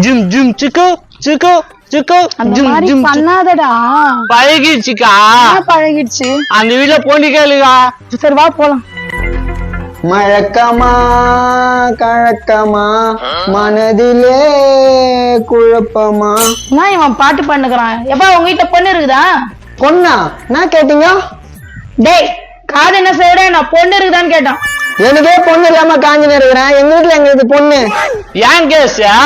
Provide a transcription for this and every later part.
Gym gym சிக்கு சிக்கு சிக்கு ஜிம் ஜிம் பண்ணாதடா. பழகிடுச்சுக்கா. பழகிடுச்சு. அந்த வீட்டுல போண்டி கேளுக்கா. சரி வா போலாம். மழக்கமா கழக்கமா மனதிலே குழப்பமா. நான் இவன் பாட்டு பண்ணுகிறான். எப்பா உங்க வீட்டுல பொண்ணு இருக்குதா? பொண்ணா? என்ன கேட்டீங்க? டேய் காது என்ன செய்யற? நான் பொண்ணு இருக்குதான்னு கேட்டான். எனக்கே பொண்ணு இல்லாம காஞ்சின்னு இருக்கிறேன். எங்க வீட்டுல எங்களுக்கு பொண்ணு. ஏன் கேசா?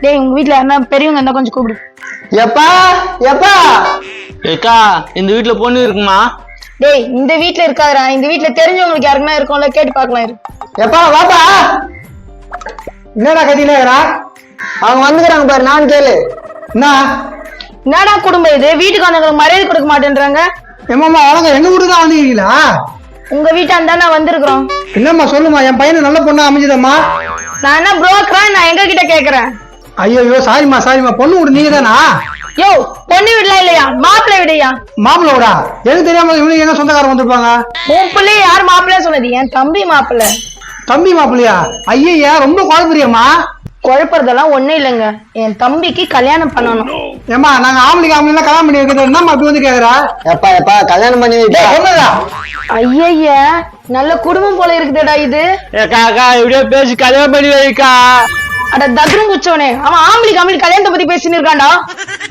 டேய் உங்க வீட்டுல என்ன பெரியவங்க இருந்தா கொஞ்சம் கூப்பிடு. எப்பா எப்பா ஏக்கா இந்த வீட்டுல பொண்ணு இருக்குமா? டேய் இந்த வீட்டுல இருக்காதுடா. இந்த வீட்டுல தெரிஞ்சவங்களுக்கு யாருக்குன்னா இருக்கும்ல, கேட்டு பாக்கலாம் இரு. எப்பா வாப்பா. என்னடா கத்தினேரா? அவங்க வந்துக்கிறாங்க பாரு, நான் கேளு. என்னடா குடும்பம் இது? வீட்டுக்கு வந்தவங்களுக்கு மரியாதை கொடுக்க மாட்டேன்றாங்க. ஏமாமா அவங்க எங்க வீட்டுக்கு தான் வந்துக்கிறீங்களா? உங்க வீட்டாண்டா நான் வந்திருக்கிறோம். என்னம்மா சொல்லுமா, என் பையனை நல்ல பொண்ணா அமைஞ்சதம்மா. நான் என்ன புரோக்கரா? நான் எங்க கிட்ட கேக்குறேன். ஐயோ சாரிம்மா சாரிம்மா, பொண்ணு வீடு நீங்க தானா? யோ பொண்ணு வீடுலாம் இல்லையா, மாப்பிள்ளை வீடையா? மாப்பிள்ள விடா? எனக்கு தெரியாம இவனுக்கு எங்க சொந்தக்காரன் வந்திருப்பாங்க. உன் பிள்ளைய யார் மாப்பிள்ளை சொன்னது? என் தம்பி மாப்பிள்ளை. தம்பி மாப்பிள்ளையா? ஐயா ரொம்ப குழப்பறியம்மா. குழப்பறதெல்லாம் ஒண்ணும் இல்லைங்க. என் தம்பிக்கு கல்யாணம் பண்ணணும். ஏமா நாங்க ஆம்பளைக்கு கல்யாணம் பண்ணி வைக்கிறது என்னம்மா இப்படி வந்து கேக்குறா? எப்பா எப்பா கல்யாணம் பண்ணி வைக்கிறா? ஐய நல்ல குடும்பம் போல இருக்குதுடா இது. ஏக்கா அக்கா இப்படியே பேசி கல்யாணம் பண்ணி வைக்கா. அட தத்ரும் குச்சோனே, அவன் ஆம்பளைக்கு கல்யாணத்தை பத்தி பேசின்னு இருக்கான்டா.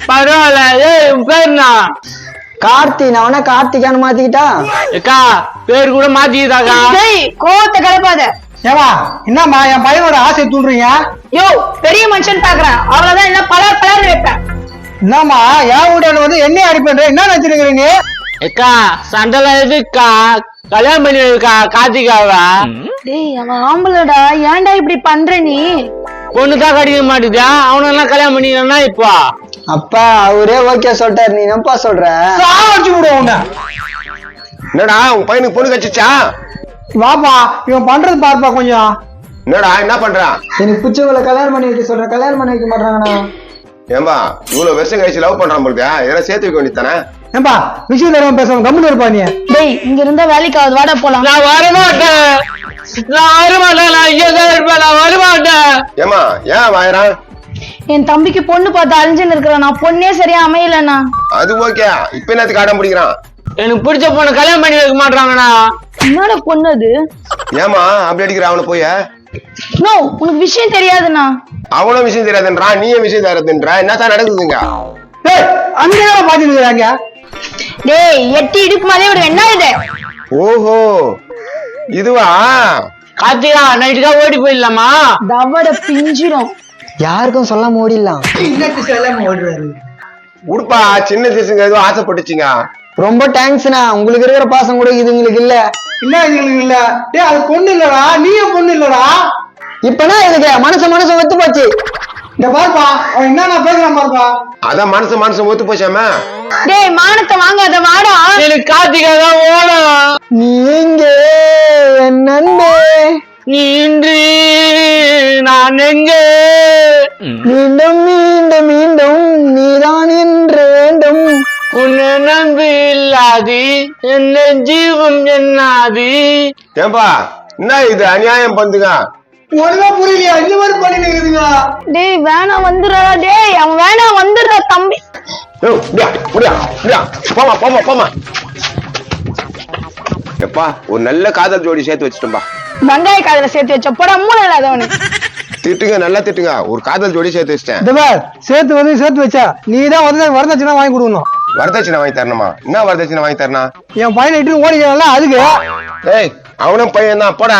பரவாயில்ல. ஏய் உன் பேர் என்ன? கார்த்தி. நான் வேணா கார்த்திகான்னு மாத்திக்கிட்டா? ஏக்கா பேர் கூட மாத்திக்கிட்டாக்கா. டேய் கோவத்தை கலப்பாத. ஏமா என்னம்மா என் பையனோட ஆசை தூண்டுறீங்க? யோ பெரிய மனுஷன் பாக்குறேன், அவ்வளவுதான். என்ன பலர் பலர் வைப்பேன். என்னம்மா என் வீட்டான வந்து என்னைய அடிப்பேன் என்ன நினைச்சிருக்கிறீங்க? ஏக்கா சண்டை எதுக்கா? கல்யாணம் பண்ணி வைக்கா கார்த்திகாவா. டேய் அவன் ஆம்பளடா, ஏன்டா இப்படி பண்ற நீ? பொண்ணுதான் கடிக்க மாட்டேதா? அவனெல்லாம் கல்யாணம் பண்ணிக்கணும்னா இப்போ அப்பா அவரே ஓகே சொல்லிட்டாரு, நீ என்னப்பா சொல்ற? சாவடிச்சு விடுவோம் உன்னை. என்னடா உன் பையனுக்கு பொண்ணு கட்சிச்சா? வாப்பா இவன் பண்றது பாருப்பா கொஞ்சம். என்னடா என்ன பண்றான்? எனக்கு பிடிச்சவங்களை கல்யாணம் பண்ணி வைக்க சொல்றேன், கல்யாணம் பண்ணி வைக்க மாட்டாங்கண்ணா. ஏம்பா இவ்வளவு வருஷம் கழிச்சு லவ் பண்றான் போலுதா? இதெல்லாம் சேர்த்து வைக்க வேண்டியதானே? ஏன்பா விஷயம் தரவன் பேசுவோம், கம்முன்னு இருப்பா நீ. டேய் இங்க இருந்தா வேலைக்கு ஆகுது, வாடா போலாம். நான் வரமாட்டேன். நான் வரமாட்டேன். நான் இங்கதான் இருப்பேன். நான் வரமாட்டேன். ஏமா ஏன் வாயறான்? என் தம்பிக்கு பொண்ணு பார்த்து அழிஞ்சுன்னு இருக்கிறேன். நான் பொண்ணே சரியா அமையலண்ணா. அது ஓகே, இப்ப என்னத்துக்கு ஆடம் பிடிக்கிறான்? எனக்கு பிடிச்ச பொண்ணு கல்யாணம் பண்ணி வைக்க மாட்டாங்கண்ணா. என்னோட பொண்ணு அது? ஏமா அப்படி அடிக்கிற அவனை போய? நோ உனக்கு விஷயம் தெரியாதுண்ணா. அவனும் விஷயம் தெரியாதுன்றா, நீயும் விஷயம் தெரியாதுன்றா. என்னத்தான் நடக்குதுங்க? அங்க பாத்துக்கிறாங்க. டேய் எட்டி இடுப்பு மாதிரி ஒரு என்ன இது? ஓஹோ இதுவா? கார்த்திகா நைட்டுக்கா ஓடி போயிடலாமா? தவட பிஞ்சிரும். யாருக்கும் சொல்லாம ஓடிடலாம். ஓடுறாரு உடுப்பா, சின்ன சிசுங்க ஏதோ ஆசைப்பட்டுச்சுங்க. ரொம்ப தேங்க்ஸ்ண்ணா. உங்களுக்கு இருக்கிற பாசம் கூட இதுங்களுக்கு இல்ல. இல்ல இதுங்களுக்கு இல்ல. டேய் அது பொண்ணு இல்லடா, நீயும் பொண்ணு இல்லடா. இப்பனா இதுக்கு மனசு ஒத்து போச்சு. இந்த பாருப்பா அவன் என்ன பேசுறான் பாருப்பா. அதான் மனசு ஒத்து போச்சாம. டேய் மானத்தை வாங்காத, வாடா. எனக்கு கார்த்திகா தான் ஓடும். நீ எங்கே என் நண்பே, நீ இன்றி நான் எங்கே? மீண்டும் மீண்டும் மீண்டும் நீதான் என்று வேண்டும். உன்னை நம்பி இல்லாதி என்ன ஜீவம் என்னாதி. ஏம்பா என்ன இது அநியாயம் பண்ணுங்க? ஒழுங்கா புரியலையா? இந்த மாதிரி பண்ணி இருக்குதுங்க. டேய் வேணா வந்துடுறா. டேய் அவன் வேணா வந்துடுறா தம்பி. போமா. எப்பா ஒரு நல்ல காதல் ஜோடி சேர்த்து வச்சுட்டோம்பா. வெங்காய காதல சேர்த்து வச்ச போட மூளை இல்லாதவனு. திட்டுங்க, நல்லா திட்டுங்க. ஒரு காதல் ஜோடி சேர்த்து வச்சிட்டேன். சேர்த்து வச்சா நீ தான் வரதட்சணை வாங்கி கொடுக்கணும். வரதட்சணை வாங்கி தரணுமா? என்ன வரதட்சணை வாங்கி தரணும்? என் பையனை இட்டு ஓடிக்கல அதுக்கு. ஏய் அவனும் பையன் தான், போடா.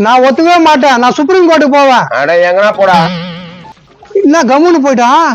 நான் ஒத்துக்கவே மாட்டேன். நான் சுப்ரீம் கோர்ட்டுக்கு போவேன். அட எங்கனா போடா. என்ன கம்முன்னு போயிட்டான்.